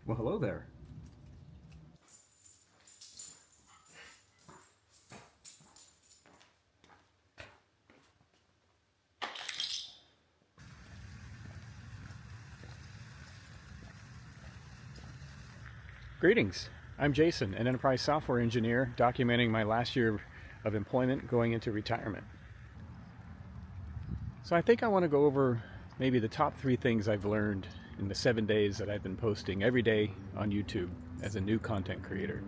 Well, hello there. Greetings. I'm Jason, an enterprise software engineer documenting my last year of employment going into retirement. So I think I want to go over maybe the top 3 things I've learned in the 7 days that I've been posting every day on YouTube as a new content creator.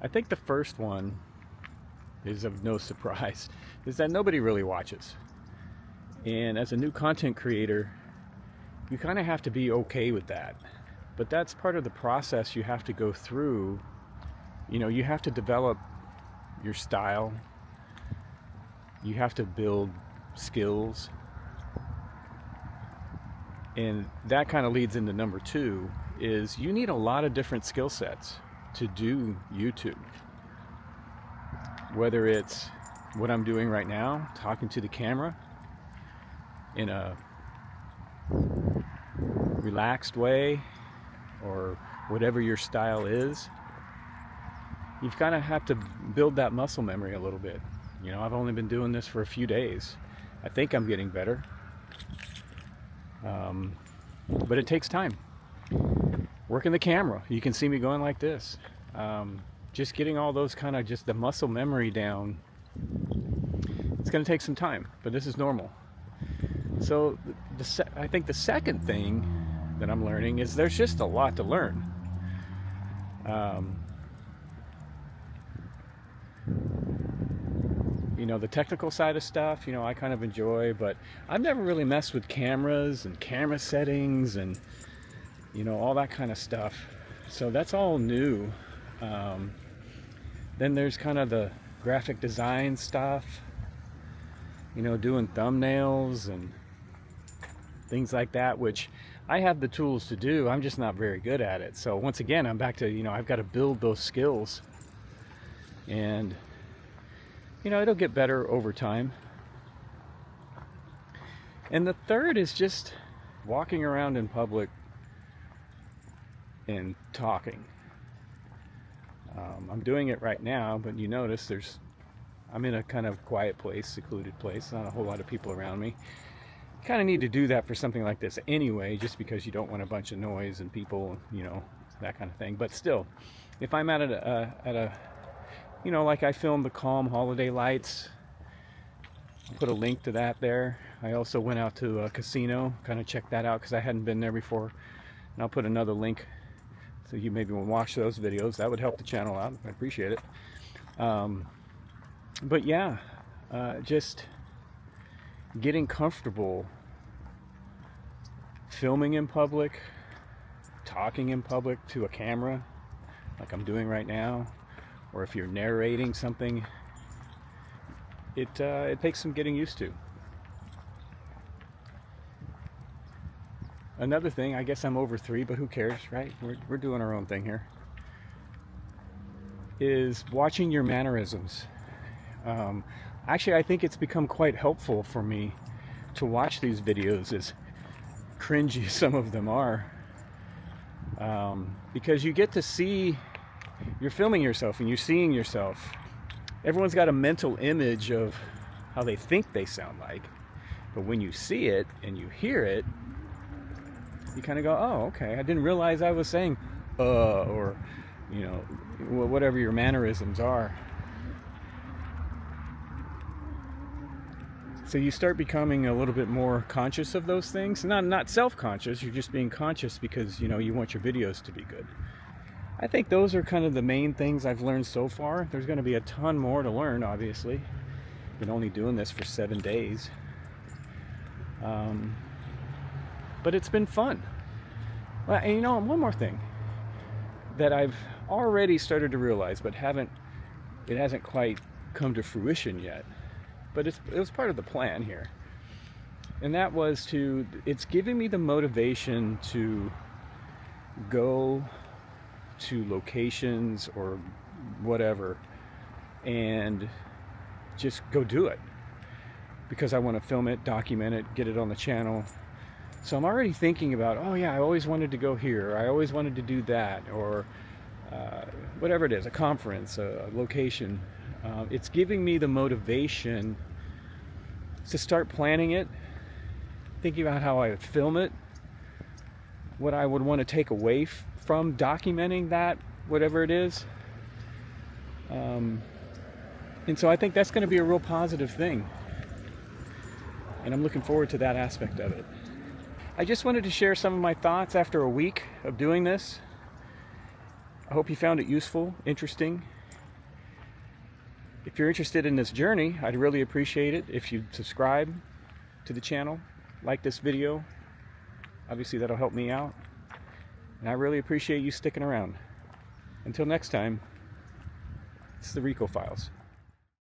I think the first one is of no surprise, is that nobody really watches. And as a new content creator, you kind of have to be okay with that. But that's part of the process you have to go through. You know, you have to develop your style. You have to build skills. And that kind of leads into number 2, is you need a lot of different skill sets to do YouTube. Whether it's what I'm doing right now, talking to the camera in a relaxed way, or whatever your style is, you've kind of have to build that muscle memory a little bit. You know, I've only been doing this for a few days. I think I'm getting better. But it takes time. Working the camera, you can see me going like this. Just getting all those kind of just the muscle memory down, it's going to take some time, but this is normal. So I think the second thing that I'm learning is there's just a lot to learn. You know, the technical side of stuff, you know, I kind of enjoy, but I've never really messed with cameras and camera settings and, you know, all that kind of stuff. So that's all new. Then there's kind of the graphic design stuff, you know, doing thumbnails and things like that, which I have the tools to do. I'm just not very good at it. So once again, I'm back to, you know, I've got to build those skills, and, you know, it'll get better over time. And the third is just walking around in public and talking. I'm doing it right now, but you notice I'm in a kind of quiet place, secluded place, not a whole lot of people around me. Kind of need to do that for something like this anyway, just because you don't want a bunch of noise and people, you know, that kind of thing. But still, if I'm at a you know, like I filmed the Calm Holiday Lights, I'll put a link to that there. I also went out to a casino, kind of checked that out because I hadn't been there before, and I'll put another link so you maybe will watch those videos. That would help the channel out. I appreciate it. But yeah, just getting comfortable filming in public, talking in public to a camera like I'm doing right now, or if you're narrating something, it takes some getting used to. Another thing, I guess I'm over 3, but who cares, right? We're doing our own thing here, is watching your mannerisms. Actually, I think it's become quite helpful for me to watch these videos, as cringy as some of them are, because you get to see, you're filming yourself and you're seeing yourself. Everyone's got a mental image of how they think they sound like, but when you see it and you hear it, you kind of go, oh, okay, I didn't realize I was saying or, you know, whatever your mannerisms are. So you start becoming a little bit more conscious of those things. Not self-conscious, you're just being conscious because, you know, you want your videos to be good. I think those are kind of the main things I've learned so far. There's going to be a ton more to learn, obviously. Been only doing this for 7 days. But it's been fun. Well, and you know, one more thing that I've already started to realize, but it hasn't quite come to fruition yet. But it was part of the plan here. And that was it's giving me the motivation to go to locations or whatever and just go do it, because I want to film it, document it, get it on the channel, So I'm already thinking about, oh yeah, I always wanted to go here, or I always wanted to do that, or whatever it is, a conference, a location. It's giving me the motivation to start planning it, thinking about how I would film it, what I would want to take away from documenting that, whatever it is. And so I think that's going to be a real positive thing. And I'm looking forward to that aspect of it. I just wanted to share some of my thoughts after a week of doing this. I hope you found it useful, interesting. If you're interested in this journey, I'd really appreciate it if you'd subscribe to the channel, like this video. Obviously that'll help me out. And I really appreciate you sticking around. Until next time, it's the Rieko Files.